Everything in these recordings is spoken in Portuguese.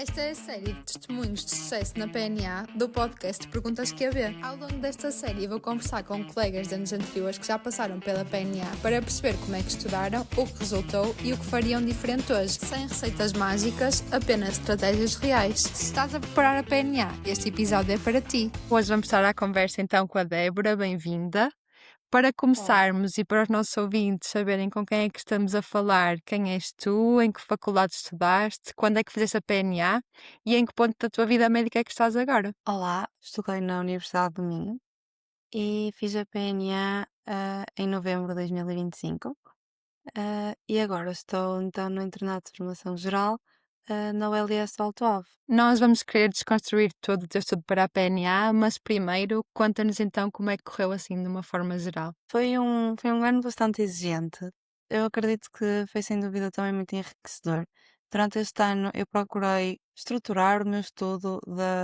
Esta é a série de testemunhos de sucesso na PNA do podcast Perguntas QB. Ao longo desta série vou conversar com colegas de anos anteriores que já passaram pela PNA para perceber como é que estudaram, o que resultou e o que fariam diferente hoje. Sem receitas mágicas, apenas estratégias reais. Se estás a preparar a PNA, este episódio é para ti. Hoje vamos estar à conversa então com a Débora, bem-vinda. Para começarmos e para os nossos ouvintes saberem com quem é que estamos a falar, quem és tu, em que faculdade estudaste, quando é que fizeste a PNA e em que ponto da tua vida médica é que estás agora? Olá, estudei na Universidade do Minho e fiz a PNA em novembro de 2025 e agora estou então no Internato de Formação Geral na ULS de Alto Alvo. Nós vamos querer desconstruir todo o teu estudo para a PNA, mas primeiro conta-nos então como é que correu assim de uma forma geral. Foi um ano bastante exigente. Eu acredito que foi sem dúvida também muito enriquecedor. Durante este ano eu procurei estruturar o meu estudo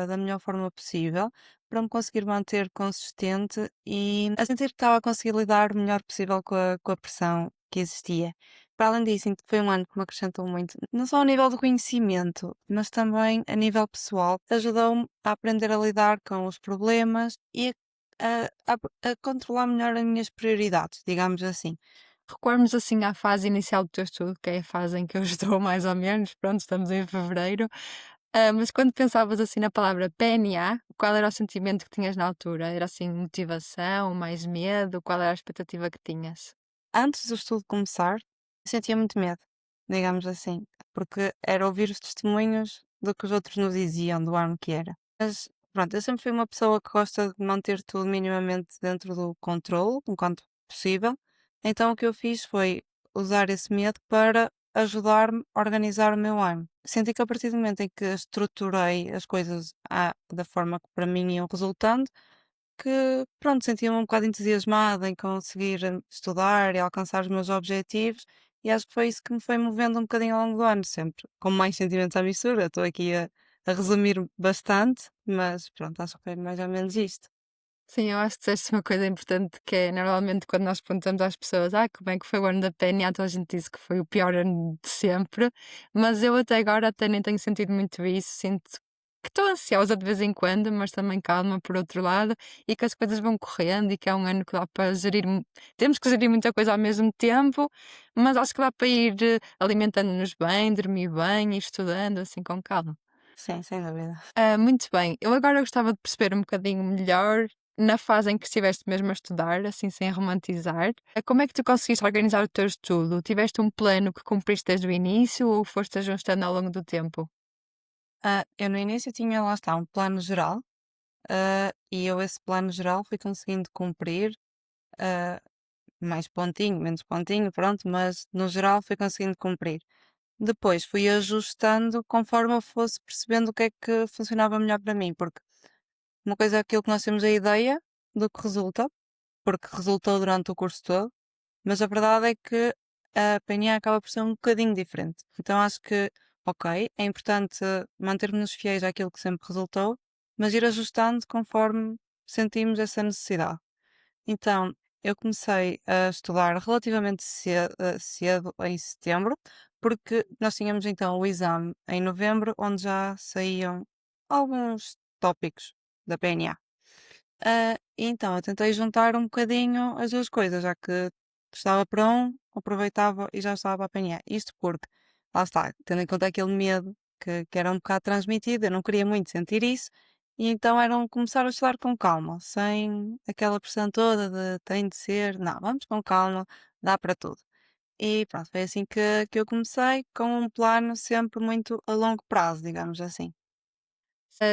da melhor forma possível para me conseguir manter consistente e a sentir que estava a conseguir lidar o melhor possível com a pressão que existia. Para além disso, sinto que foi um ano que me acrescentou muito, não só a nível do conhecimento, mas também a nível pessoal. Ajudou-me a aprender a lidar com os problemas e a controlar melhor as minhas prioridades, digamos assim. Recuarmos assim à fase inicial do teu estudo, que é a fase em que eu estou mais ou menos, pronto, estamos em fevereiro. Mas quando pensavas assim na palavra PNA, qual era o sentimento que tinhas na altura? Era assim motivação, mais medo? Qual era a expectativa que tinhas? Antes do estudo começar, eu sentia muito medo, digamos assim, porque era ouvir os testemunhos do que os outros nos diziam do ano que era. Mas pronto, eu sempre fui uma pessoa que gosta de manter tudo minimamente dentro do controle, enquanto possível. Então o que eu fiz foi usar esse medo para ajudar-me a organizar o meu ano. Senti que a partir do momento em que estruturei as coisas da forma que para mim iam resultando, que pronto, sentia-me um bocado entusiasmada em conseguir estudar e alcançar os meus objetivos, e acho que foi isso que me foi movendo um bocadinho ao longo do ano, sempre com mais sentimentos à mistura. Estou aqui a resumir bastante, mas pronto, acho que foi mais ou menos isto. Sim, eu acho que disseste uma coisa importante que é normalmente quando nós perguntamos às pessoas como é que foi o ano da PNA, toda a gente diz que foi o pior ano de sempre, mas eu até agora até nem tenho sentido muito isso, sinto que estou ansiosa de vez em quando, mas também calma por outro lado e que as coisas vão correndo e que é um ano que dá para gerir, temos que gerir muita coisa ao mesmo tempo, mas acho que dá para ir alimentando-nos bem, dormir bem e estudando assim com calma. Sim, sem dúvida. Muito bem. Eu agora gostava de perceber um bocadinho melhor, na fase em que estiveste mesmo a estudar, assim sem romantizar, como é que tu conseguiste organizar o teu estudo? Tiveste um plano que cumpriste desde o início ou foste ajustando ao longo do tempo? Eu no início tinha, lá está, um plano geral, e eu esse plano geral fui conseguindo cumprir, ah, mais pontinho, menos pontinho, pronto, mas no geral fui conseguindo cumprir. Depois fui ajustando conforme eu fosse percebendo o que é que funcionava melhor para mim, porque uma coisa é aquilo que nós temos a ideia do que resulta, porque resultou durante o curso todo, mas a verdade é que a PNA acaba por ser um bocadinho diferente. Então acho que, ok, é importante mantermos-nos fiéis àquilo que sempre resultou, mas ir ajustando conforme sentimos essa necessidade. Então, eu comecei a estudar relativamente cedo, em setembro, porque nós tínhamos então o exame em novembro, onde já saíam alguns tópicos da PNA. Então, eu tentei juntar um bocadinho as duas coisas, já que estava para um, aproveitava e já estava para a PNA. Isto porque, lá está, tendo em conta aquele medo que era um bocado transmitido, eu não queria muito sentir isso, e então era começar a estudar com calma, sem aquela pressão toda de tem de ser, não, vamos com calma, dá para tudo. E pronto, foi assim que eu comecei, com um plano sempre muito a longo prazo, digamos assim.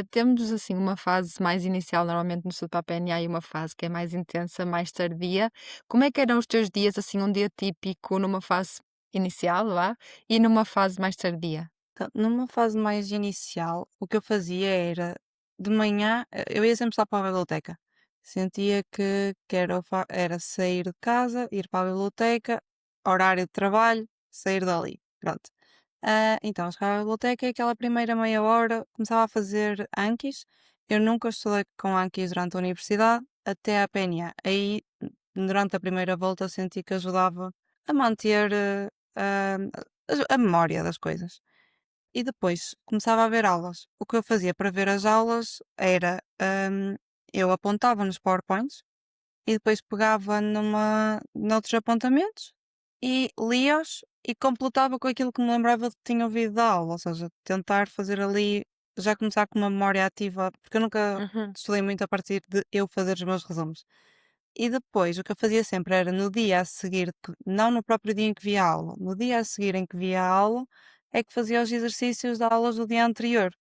Temos assim uma fase mais inicial, normalmente no estudo para a PNA, e uma fase que é mais intensa, mais tardia. Como é que eram os teus dias, assim, um dia típico numa fase inicial, lá, e numa fase mais tardia? Então, numa fase mais inicial, o que eu fazia era, de manhã, eu ia sempre estar para a biblioteca. Sentia que era sair de casa, ir para a biblioteca, horário de trabalho, sair dali. Pronto. Então, chegava à biblioteca e aquela primeira meia hora começava a fazer Anquis. Eu nunca estudei com Anquis durante a universidade, até a PNA. Aí, durante a primeira volta, senti que ajudava a manter a memória das coisas. e depois começava a ver aulas. O que eu fazia para ver as aulas era, eu apontava nos PowerPoints e depois pegava noutros apontamentos e lia-os e completava com aquilo que me lembrava de que tinha ouvido da aula, ou seja, tentar fazer ali, já começar com uma memória ativa, porque eu nunca Uhum. estudei muito a partir de eu fazer os meus resumos. E depois o que eu fazia sempre era no dia a seguir, não no próprio dia em que via a aula, no dia a seguir em que via a aula, é que fazia os exercícios da aulas do dia anterior.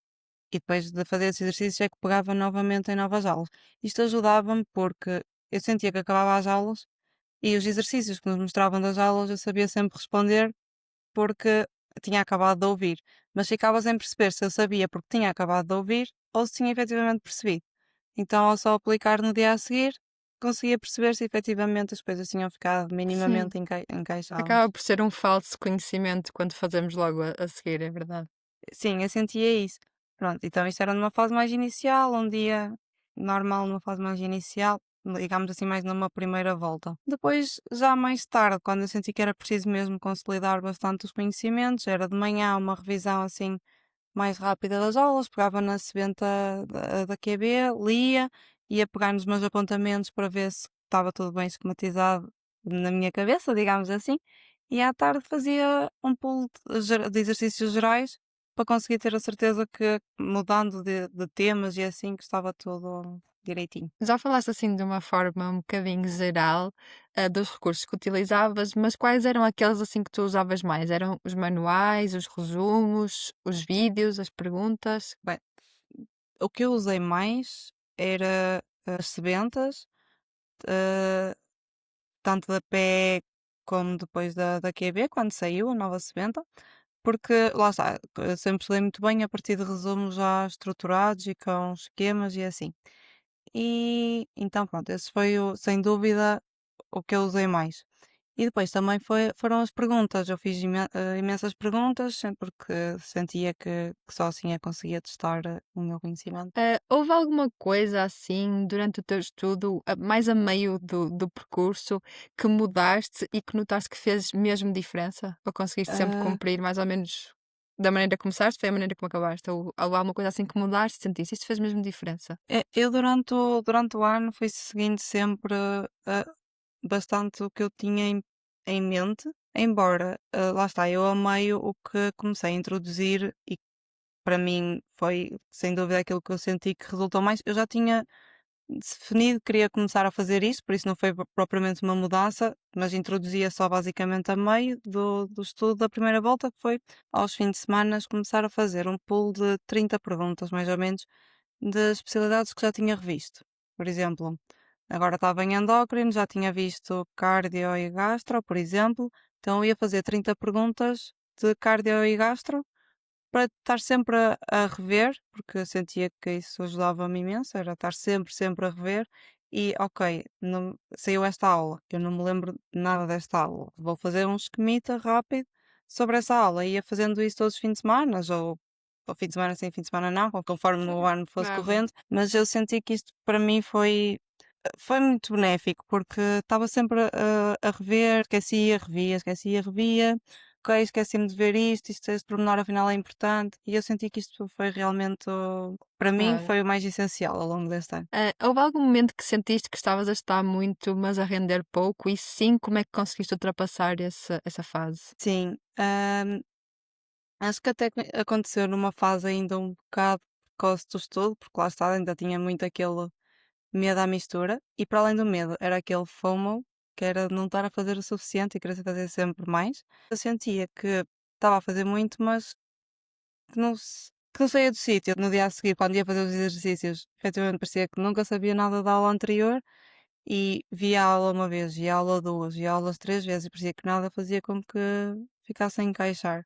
E depois de fazer esses exercícios é que pegava novamente em novas aulas. Isto ajudava-me porque eu sentia que acabava as aulas e os exercícios que nos mostravam das aulas eu sabia sempre responder porque tinha acabado de ouvir. Mas ficava sem perceber se eu sabia porque tinha acabado de ouvir ou se tinha efetivamente percebido. Então, ao só aplicar no dia a seguir, conseguia perceber se efetivamente as coisas tinham ficado Sim, minimamente encaixadas. acaba por ser um falso conhecimento quando fazemos logo a seguir, é verdade. Sim, eu sentia isso. Pronto, então isto era numa fase mais inicial, um dia normal numa fase mais inicial, digamos assim, mais numa primeira volta. Depois, já mais tarde, quando eu senti que era preciso mesmo consolidar bastante os conhecimentos, era de manhã uma revisão assim mais rápida das aulas, pegava na sebenta da QB, lia, ia pegar nos meus apontamentos para ver se estava tudo bem esquematizado na minha cabeça, digamos assim, e à tarde fazia um pool de exercícios gerais para conseguir ter a certeza que mudando de temas e assim que estava tudo direitinho. Já falaste assim de uma forma um bocadinho geral, dos recursos que utilizavas, mas quais eram aqueles assim que tu usavas mais? Eram os manuais, os resumos, os vídeos, as perguntas? Bem, o que eu usei mais era as sebentas, eh, tanto da PE como depois da QB, quando saiu a nova sebenta, porque lá está, eu sempre estudei muito bem a partir de resumos já estruturados e com esquemas e assim. E então pronto, esse foi sem dúvida o que eu usei mais. E depois também foram as perguntas. Eu fiz imensas perguntas, sempre porque sentia que só assim eu conseguia testar o meu conhecimento. Houve alguma coisa assim durante o teu estudo, mais a meio do percurso, que mudaste e que notaste que fez mesmo diferença? Ou conseguiste sempre Ah, cumprir mais ou menos da maneira que começaste, foi a maneira como acabaste? Ou houve alguma coisa assim que mudaste e sentiste, isto fez mesmo diferença? eu durante o ano fui seguindo sempre bastante o que eu tinha em mente, embora lá está, eu amei o que comecei a introduzir e para mim foi sem dúvida aquilo que eu senti que resultou mais. Eu já tinha definido que queria começar a fazer isso, por isso não foi propriamente uma mudança, mas introduzia só basicamente a meio do estudo da primeira volta, que foi aos fins de semana começar a fazer um pool de 30 perguntas, mais ou menos, das especialidades que já tinha revisto. Por exemplo, agora estava em endócrino, já tinha visto cardio e gastro, por exemplo, então eu ia fazer 30 perguntas de cardio e gastro para estar sempre a rever, porque eu sentia que isso ajudava-me imenso, era estar sempre, sempre a rever. E, ok, saiu esta aula, eu não me lembro nada desta aula. Vou fazer um esquemita rápido sobre essa aula. Ia fazendo isso todos os fins de semana, ou fim de semana sim, fim de semana não, conforme o ano fosse Claro. correndo. Mas eu senti que isto para mim foi muito benéfico, porque estava sempre a rever, esquecia, revia. Ok, esqueci-me de ver isto, este pormenor afinal é importante. E eu senti que isto foi realmente, para mim, Claro. foi o mais essencial ao longo deste ano. Houve algum momento que sentiste que estavas a estudar muito, mas a render pouco? E sim, como é que conseguiste ultrapassar essa fase? Sim, acho que até que aconteceu numa fase ainda um bocado precoce do estudo, porque lá está, ainda tinha muito aquele medo à mistura. E para além do medo, era aquele FOMO, que era de não estar a fazer o suficiente e querer fazer sempre mais. Eu sentia que estava a fazer muito, mas que não saía do sítio. No dia a seguir, quando ia fazer os exercícios, efetivamente parecia que nunca sabia nada da aula anterior e via a aula uma vez, via a aula duas, via a aulas três vezes e parecia que nada fazia com que ficasse a encaixar.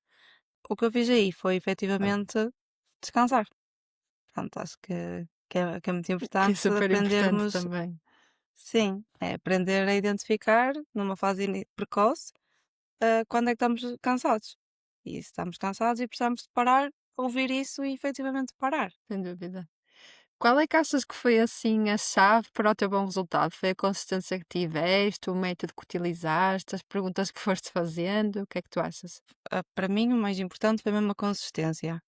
O que eu fiz aí foi efetivamente descansar. Pronto, acho que é muito Que é importante super importante aprendermos, também. sim, é aprender a identificar numa fase precoce quando é que estamos cansados. E se estamos cansados e precisamos de parar, ouvir isso e efetivamente parar. Sem dúvida. Qual é que achas que foi assim a chave para o teu bom resultado? Foi a consistência que tiveste, o método que utilizaste, as perguntas que foste fazendo? O que é que tu achas? Para mim, o mais importante foi mesmo a consistência.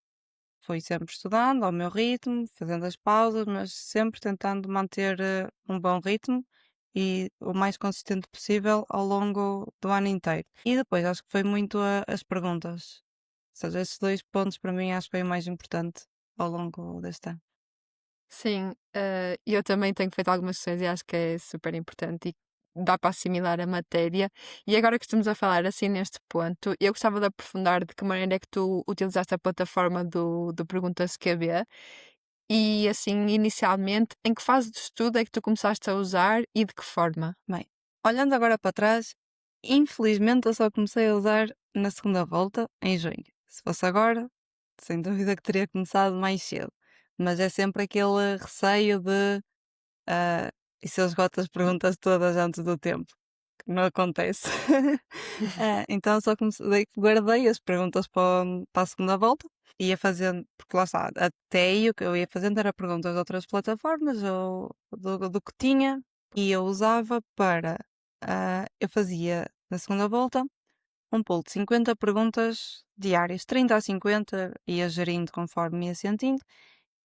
Fui sempre estudando ao meu ritmo, fazendo as pausas, mas sempre tentando manter um bom ritmo e o mais consistente possível ao longo do ano inteiro. E depois acho que foi muito as perguntas. Ou seja, esses dois pontos para mim acho que foi o mais importante ao longo deste ano. Sim, eu também tenho feito algumas sessões e acho que é super importante e dá para assimilar a matéria. E agora que estamos a falar assim neste ponto, eu gostava de aprofundar de que maneira é que tu utilizaste a plataforma do Perguntas QB e assim, inicialmente, em que fase de estudo é que tu começaste a usar e de que forma? Bem, olhando agora para trás, infelizmente eu só comecei a usar na segunda volta, em junho. Se fosse agora, sem dúvida que teria começado mais cedo. Mas é sempre aquele receio de e se eu esgoto as perguntas todas antes do tempo? Que não acontece. Então só comecei, guardei as perguntas para a segunda volta. Ia fazendo, porque lá está, até aí o que eu ia fazendo era perguntas de outras plataformas ou do que tinha e eu usava para. Eu fazia na segunda volta um pool de 50 perguntas diárias, 30 a 50, ia gerindo conforme ia sentindo.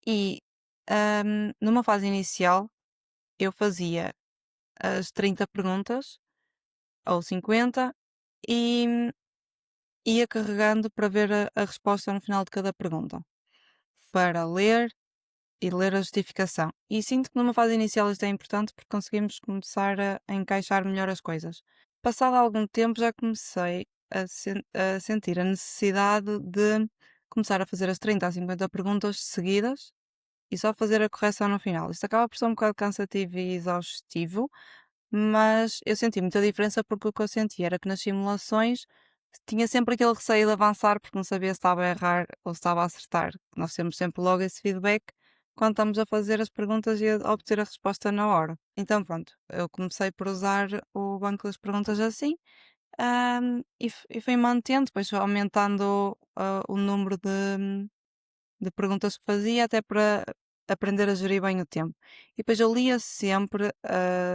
E numa fase inicial eu fazia as 30 perguntas ou 50 e ia carregando para ver a resposta no final de cada pergunta, para ler e ler a justificação. E sinto que numa fase inicial isto é importante porque conseguimos começar a encaixar melhor as coisas. Passado algum tempo já comecei a sentir a necessidade de começar a fazer as 30 a 50 perguntas seguidas e só fazer a correção no final. Isto acaba por ser um bocado cansativo e exaustivo, mas eu senti muita diferença porque o que eu senti era que nas simulações tinha sempre aquele receio de avançar porque não sabia se estava a errar ou se estava a acertar. Nós temos sempre logo esse feedback quando estamos a fazer as perguntas e a obter a resposta na hora. Então pronto, eu comecei por usar o banco das perguntas assim, e fui mantendo, depois foi aumentando o número de perguntas que fazia, até para aprender a gerir bem o tempo. E depois eu lia sempre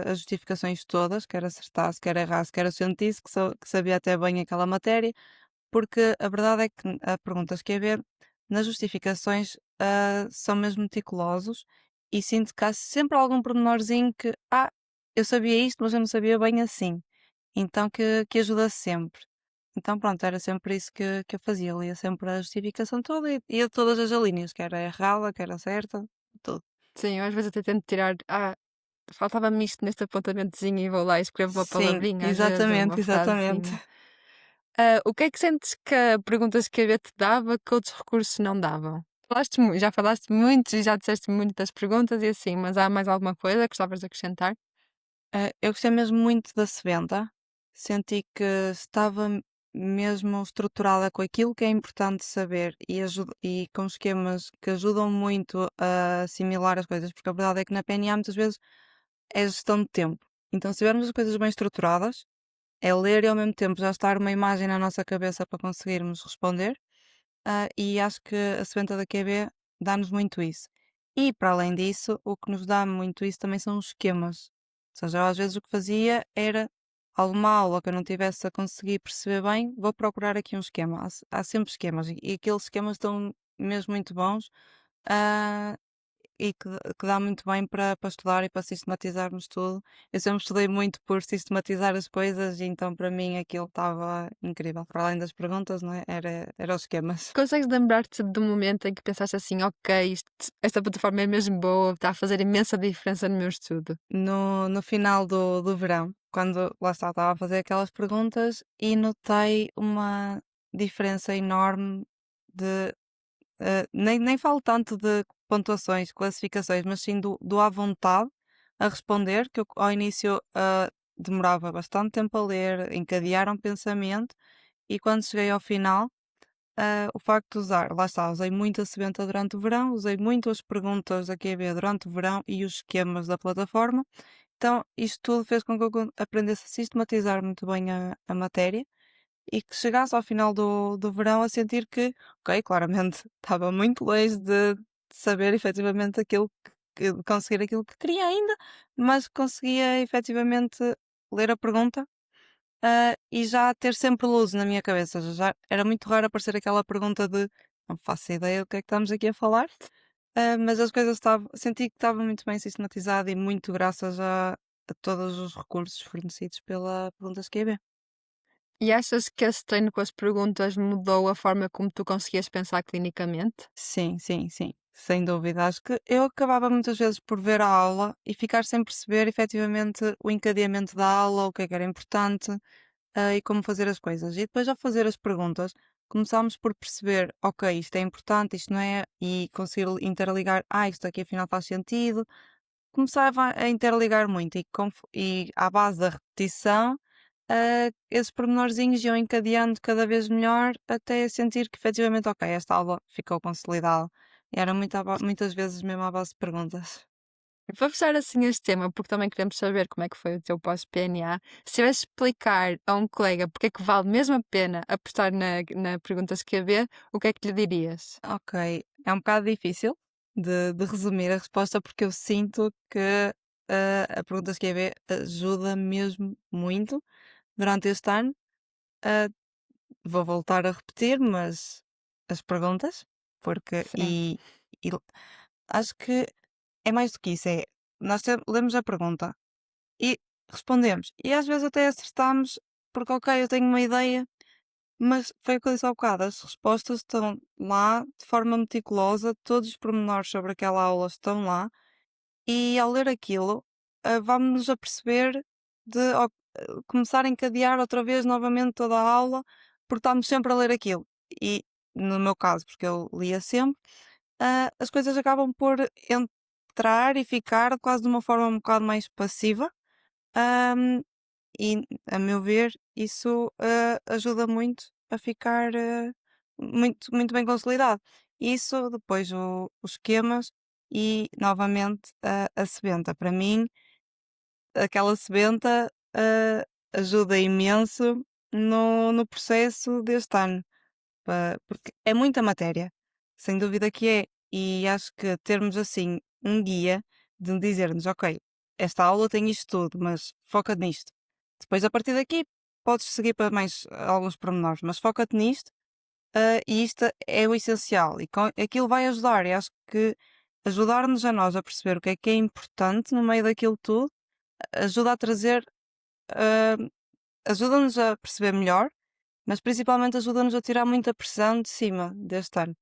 as justificações todas, quer acertasse, quer errasse, quer eu sentisse que sabia até bem aquela matéria, porque a verdade é que a perguntas que é ver, nas justificações são mesmo meticulosos e sinto que há sempre algum pormenorzinho que, eu sabia isto, mas eu não sabia bem assim. Então que ajuda sempre. Então pronto, era sempre isso que eu fazia, lia sempre a justificação toda e ia todas as linhas, que era errada, que era certa, tudo. Sim, eu às vezes até tento tirar. Faltava-me isto neste apontamentozinho e vou lá e escrevo uma Sim, palavrinha, às vezes, ou uma exatamente, exatamente. frasezinha. O que é que sentes que perguntas que a B te dava que outros recursos não davam? Já falaste muito e já disseste muitas perguntas e assim, mas há mais alguma coisa que gostavas de acrescentar? Eu gostei mesmo muito da sebenta, senti que estava mesmo estruturada com aquilo que é importante saber e com esquemas que ajudam muito a assimilar as coisas, porque a verdade é que na PNA muitas vezes é gestão de tempo. Então, se tivermos as coisas bem estruturadas, é ler e ao mesmo tempo já estar uma imagem na nossa cabeça para conseguirmos responder. E acho que a sebenta da QB dá-nos muito isso. E, para além disso, o que nos dá muito isso também são os esquemas. Ou seja, eu às vezes o que fazia era alguma aula que eu não tivesse a conseguir perceber bem, vou procurar aqui um esquema. Há sempre esquemas e aqueles esquemas estão mesmo muito bons. ah, e que dá muito bem para estudar e para sistematizarmos tudo. Eu sempre estudei muito por sistematizar as coisas e então para mim aquilo estava incrível. Para além das perguntas, não é? Era os esquemas. Consegues lembrar-te do momento em que pensaste assim, ok, esta plataforma é mesmo boa, está a fazer imensa diferença no meu estudo? No final do verão, quando lá está, estava a fazer aquelas perguntas e notei uma diferença enorme de. Nem falo tanto de pontuações, classificações, mas sim do à vontade a responder, que eu ao início demorava bastante tempo a ler, encadear um pensamento, e quando cheguei ao final, o facto de usar, lá está, usei muito a sebenta durante o verão, usei muito as perguntas da QB durante o verão e os esquemas da plataforma. Então, isto tudo fez com que eu aprendesse a sistematizar muito bem a matéria e que chegasse ao final do verão a sentir que, ok, claramente estava muito longe de saber efetivamente aquilo conseguir aquilo que queria ainda, mas conseguia efetivamente ler a pergunta, e já ter sempre luz na minha cabeça. Ou seja, já era muito raro aparecer aquela pergunta de não faço ideia do que é que estamos aqui a falar, mas as coisas estavam, senti que estava muito bem sistematizado e muito graças a todos os recursos fornecidos pela Perguntas QB. E achas que esse treino com as perguntas mudou a forma como tu conseguias pensar clinicamente? Sim, sim, sim, sem dúvida. Acho que eu acabava muitas vezes por ver a aula e ficar sem perceber efetivamente o encadeamento da aula, o que era importante, e como fazer as coisas. E depois, ao fazer as perguntas, começámos por perceber, ok, isto é importante, isto não é, e conseguir interligar, isto aqui afinal faz sentido. Começava a interligar muito e à base da repetição, esses pormenorzinhos iam encadeando cada vez melhor até sentir que efetivamente, ok, esta aula ficou consolidada. E era muitas vezes mesmo à base de perguntas. Para fechar assim este tema, porque também queremos saber como é que foi o teu pós-PNA, se tivesse de explicar a um colega porque é que vale mesmo a pena apostar na Perguntas QB, o que é que lhe dirias? Ok, é um bocado difícil de resumir a resposta porque eu sinto que a Perguntas QB ajuda mesmo muito durante este ano. Ah, vou voltar a repetir, mas as perguntas, porque Sim, e acho que é mais do que isso, nós lemos a pergunta e respondemos, e às vezes até acertamos, porque ok, eu tenho uma ideia, mas foi o que eu disse há bocado, as respostas estão lá de forma meticulosa, todos os pormenores sobre aquela aula estão lá, e ao ler aquilo, vamos-nos a perceber começar a encadear outra vez novamente toda a aula, porque estamos sempre a ler aquilo. E no meu caso, porque eu lia sempre, as coisas acabam por entrar e ficar quase de uma forma um bocado mais passiva. ahm, e, a meu ver, isso ajuda muito a ficar muito, muito bem consolidado. Isso, depois os esquemas e, novamente, a sebenta. Para mim, aquela sebenta ajuda imenso no processo deste ano, porque é muita matéria, sem dúvida que é. E acho que termos assim um guia de dizer-nos, ok, esta aula tem isto tudo, mas foca nisto. Depois, a partir daqui, podes seguir para mais alguns pormenores, mas foca-te nisto, e isto é o essencial. E aquilo vai ajudar. E acho que ajudar-nos a nós a perceber o que é importante no meio daquilo tudo, ajuda a trazer, ah, ajuda-nos a perceber melhor, mas principalmente ajuda-nos a tirar muita pressão de cima deste ano.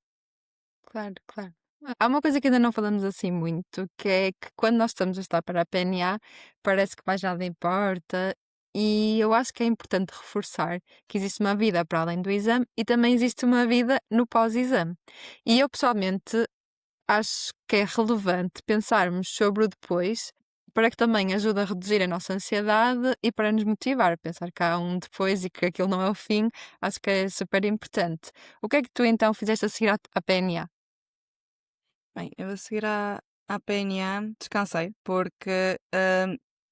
claro, claro. Há uma coisa que ainda não falamos assim muito, que é que quando nós estamos a estar para a PNA, parece que mais nada importa, e eu acho que é importante reforçar que existe uma vida para além do exame e também existe uma vida no pós-exame. E eu pessoalmente acho que é relevante pensarmos sobre o depois para que também ajude a reduzir a nossa ansiedade e para nos motivar a pensar que há um depois e que aquilo não é o fim, acho que é super importante. O que é que tu então fizeste a seguir à PNA? Bem, eu a seguir à PNA descansei, porque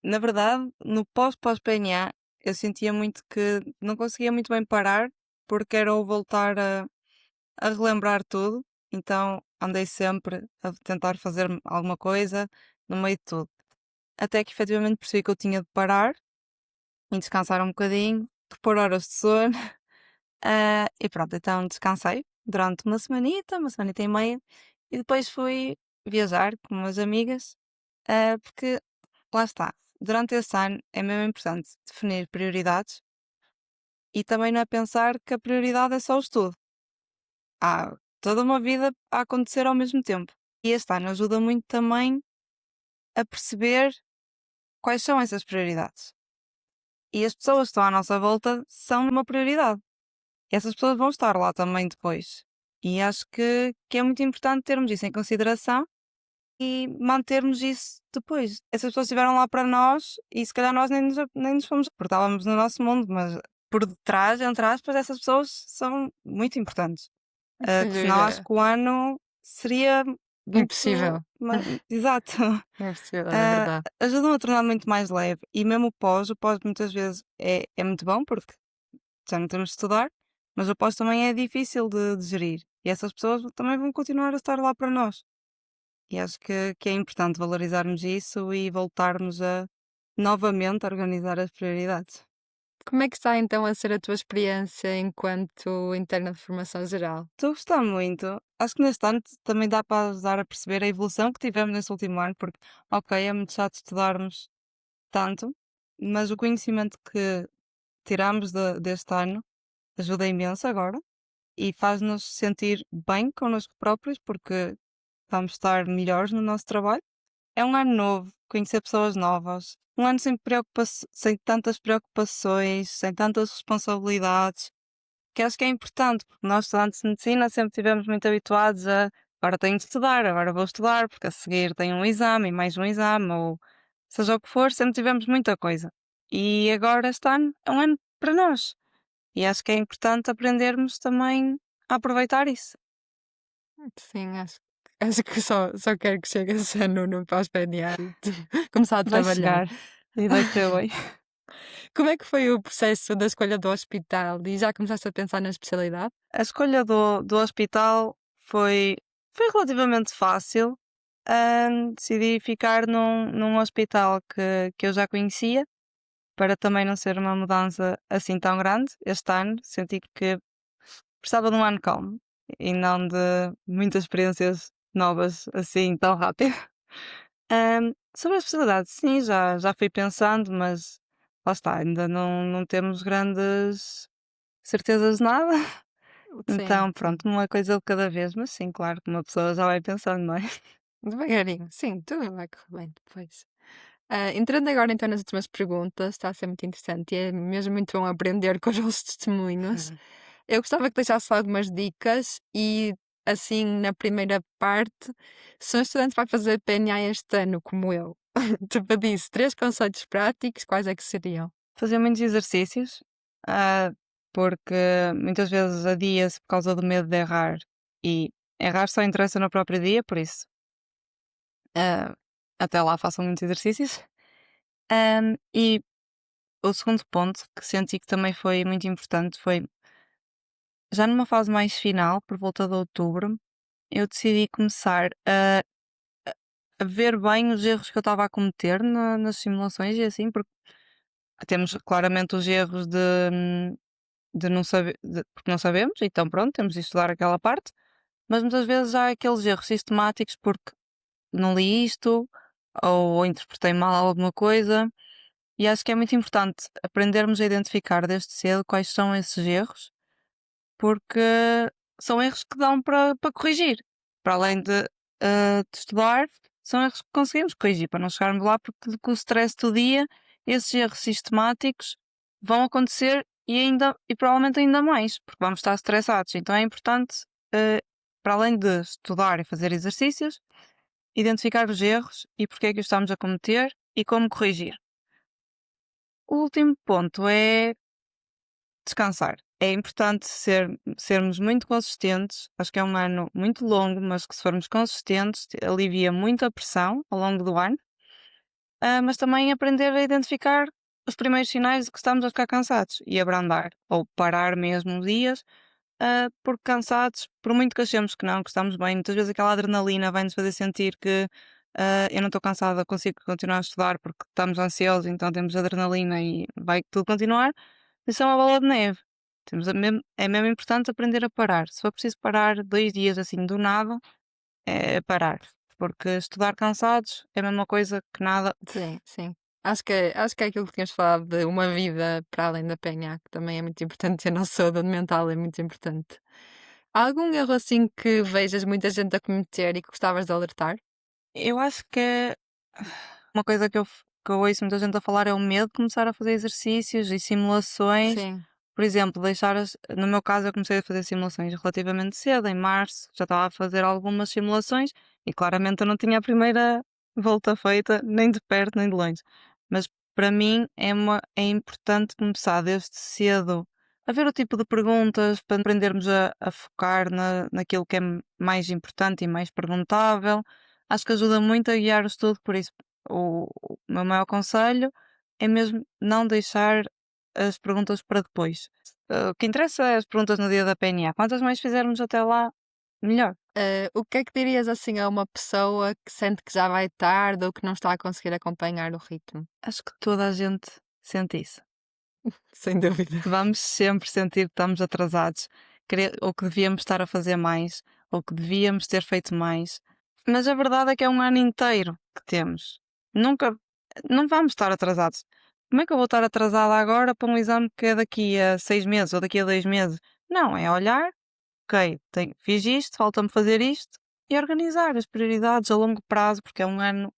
na verdade, no pós-PNA, eu sentia muito que não conseguia muito bem parar, porque era o voltar a relembrar tudo, então andei sempre a tentar fazer alguma coisa no meio de tudo. Até que efetivamente percebi que eu tinha de parar e descansar um bocadinho, repor horas de sono. E pronto, então descansei durante uma semanita e meia, e depois fui viajar com umas amigas, porque lá está, durante esse ano é mesmo importante definir prioridades e também não é pensar que a prioridade é só o estudo. Há toda uma vida a acontecer ao mesmo tempo. E este ano ajuda muito também a perceber quais são essas prioridades. E as pessoas que estão à nossa volta são uma prioridade. Essas pessoas vão estar lá também depois. E acho que é muito importante termos isso em consideração e mantermos isso depois. Essas pessoas estiveram lá para nós e se calhar nós nem nos fomos, porque estávamos no nosso mundo, mas por detrás, entre aspas, essas pessoas são muito importantes. Sem Que senão acho dúvida, que o ano seria muito. impossível. Exato. Impossível, é verdade. Ajudam a tornar muito mais leve. E mesmo o pós muitas vezes é muito bom porque já não temos de estudar, mas o pós também é difícil de gerir. E essas pessoas também vão continuar a estar lá para nós. E acho que é importante valorizarmos isso e voltarmos a novamente organizar as prioridades. Como é que está então a ser a tua experiência enquanto interna de formação geral? Estou a gostar muito. Acho que neste ano também dá para ajudar a perceber a evolução que tivemos nesse último ano, porque, ok, é muito chato estudarmos tanto, mas o conhecimento que tiramos deste ano ajuda imenso agora e faz-nos sentir bem connosco próprios, porque vamos estar melhores no nosso trabalho. É um ano novo, conhecer pessoas novas, um ano sem tantas preocupações, sem tantas responsabilidades, que acho que é importante, porque nós estudantes de medicina sempre estivemos muito habituados a agora tenho de estudar, agora vou estudar, porque a seguir tenho um exame e mais um exame, ou seja o que for, sempre tivemos muita coisa. E agora este ano é um ano para nós. E acho que é importante aprendermos também a aproveitar isso. Sim, acho que só quero que chegue esse ano no pós-PNA e começar a Vai trabalhar. chegar e vai correr bem. Como é que foi o processo da escolha do hospital e já começaste a pensar na especialidade? A escolha do hospital foi relativamente fácil. Decidi ficar num hospital que eu já conhecia, para também não ser uma mudança assim tão grande. Este ano senti que precisava de um ano calmo e não de muitas experiências novas assim tão rápido. Sobre a especialidade, sim, já fui pensando, mas lá está, ainda não temos grandes certezas de nada. Sim, Então, sim. pronto, uma coisa de cada vez, mas sim, claro que uma pessoa já vai pensando, não é? Devagarinho, sim, tudo vai correr bem depois. Entrando agora então nas últimas perguntas, está a ser muito interessante e é mesmo muito bom aprender com os vossos testemunhos. Eu gostava que deixasse algumas dicas e, assim, na primeira parte, se um estudante vai fazer PNA este ano, como eu, te pedisse 3 conceitos práticos, quais é que seriam? Fazer muitos exercícios, ah, porque muitas vezes adia-se por causa do medo de errar e errar só interessa no próprio dia, por isso, ah, até lá façam muitos exercícios. E o segundo ponto que senti que também foi muito importante foi, já numa fase mais final, por volta de outubro, eu decidi começar a ver bem os erros que eu estava a cometer nas simulações e assim, porque temos claramente os erros de não saber, porque não sabemos, então pronto, temos de estudar aquela parte, mas muitas vezes há aqueles erros sistemáticos porque não li isto ou interpretei mal alguma coisa, e acho que é muito importante aprendermos a identificar desde cedo quais são esses erros, porque são erros que dão para corrigir. Para além de estudar, são erros que conseguimos corrigir para não chegarmos lá, porque com o stress do dia, esses erros sistemáticos vão acontecer e provavelmente ainda mais, porque vamos estar estressados. Então é importante, eh, para além de estudar e fazer exercícios, identificar os erros e porque é que os estamos a cometer e como corrigir. O último ponto é descansar. É importante sermos muito consistentes. Acho que é um ano muito longo, mas que se formos consistentes, alivia muito a pressão ao longo do ano. Mas também aprender a identificar os primeiros sinais de que estamos a ficar cansados e abrandar ou parar mesmo uns dias, porque cansados, por muito que achemos que não, que estamos bem, muitas vezes aquela adrenalina vai nos fazer sentir que eu não estou cansada, consigo continuar a estudar porque estamos ansiosos, então temos adrenalina e vai tudo continuar. Isso é uma bola de neve. É mesmo importante aprender a parar. Se for preciso parar 2 dias assim do nada, é parar. Porque estudar cansados é a mesma coisa que nada. Sim, sim. Acho que é aquilo que tinhas falado de uma vida para além da PNA, que também é muito importante, e a nossa saúde mental é muito importante. Há algum erro assim que vejas muita gente a cometer e que gostavas de alertar? Eu acho que é uma coisa que eu ouço muita gente a falar é o medo de começar a fazer exercícios e simulações. Sim, Por exemplo, no meu caso, eu comecei a fazer simulações relativamente cedo, em março, já estava a fazer algumas simulações e claramente eu não tinha a primeira volta feita, nem de perto nem de longe. Mas para mim é importante começar desde cedo a ver o tipo de perguntas para aprendermos a focar naquilo que é mais importante e mais perguntável. Acho que ajuda muito a guiar o estudo, por isso o meu maior conselho é mesmo não deixar as perguntas para depois. O que interessa é as perguntas no dia da PNA. Quantas mais fizermos até lá, melhor. O que é que dirias assim a uma pessoa que sente que já vai tarde ou que não está a conseguir acompanhar o ritmo? Acho que toda a gente sente isso. Sem dúvida. Vamos sempre sentir que estamos atrasados, ou que devíamos estar a fazer mais, ou que devíamos ter feito mais. Mas a verdade é que é um ano inteiro que temos. Nunca, não vamos estar atrasados. Como é que eu vou estar atrasada agora para um exame que é daqui a 6 meses ou daqui a 2 meses? Não, é olhar, ok, fiz isto, falta-me fazer isto e organizar as prioridades a longo prazo, porque é um ano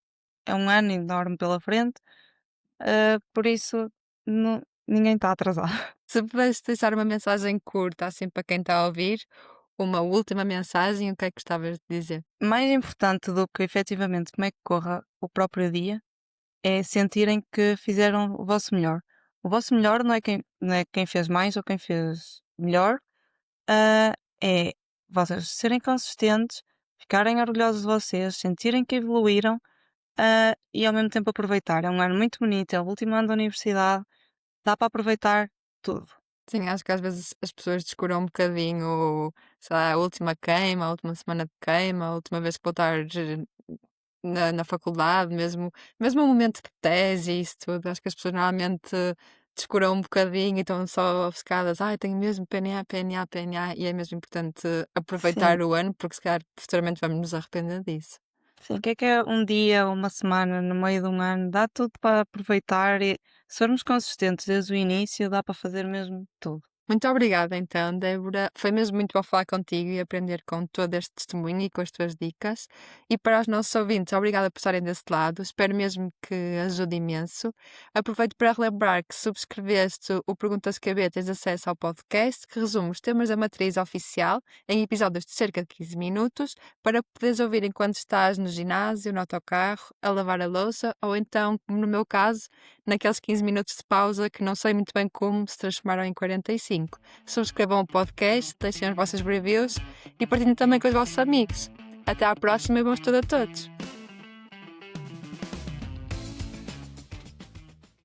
enorme pela frente. Por isso, ninguém está atrasado. Se pudesse deixar uma mensagem curta assim para quem está a ouvir, uma última mensagem, o que é que gostavas de dizer? Mais importante do que efetivamente como é que corra o próprio dia é sentirem que fizeram o vosso melhor. O vosso melhor não é quem fez mais ou quem fez melhor, é vocês serem consistentes, ficarem orgulhosos de vocês, sentirem que evoluíram, e ao mesmo tempo aproveitar. É um ano muito bonito, é o último ano da universidade, dá para aproveitar tudo. Sim, acho que às vezes as pessoas descuram um bocadinho, sei lá, a última queima, a última semana de queima, a última vez que vou estar na faculdade, mesmo o momento de tese e isso tudo. Acho que as pessoas normalmente descuram um bocadinho e estão só obcecadas. Ai, tenho mesmo PNA, PNA, PNA. E é mesmo importante Sim. aproveitar o ano, porque se calhar futuramente vamos nos arrepender disso. Sim, o que é um dia ou uma semana no meio de um ano? Dá tudo para aproveitar e se formos consistentes desde o início, dá para fazer mesmo tudo. Muito obrigada, então, Débora. Foi mesmo muito bom falar contigo e aprender com todo este testemunho e com as tuas dicas. E para os nossos ouvintes, obrigada por estarem desse lado. Espero mesmo que ajude imenso. Aproveito para relembrar que se subscreveste o Perguntas KB, tens acesso ao podcast que resume os temas da matriz oficial em episódios de cerca de 15 minutos para poderes ouvir enquanto estás no ginásio, no autocarro, a lavar a louça ou então, como no meu caso, naqueles 15 minutos de pausa que não sei muito bem como se transformaram em 45. Subscrevam o podcast, deixem as vossas reviews e partilhem também com os vossos amigos. Até à próxima e bom estudo a todos!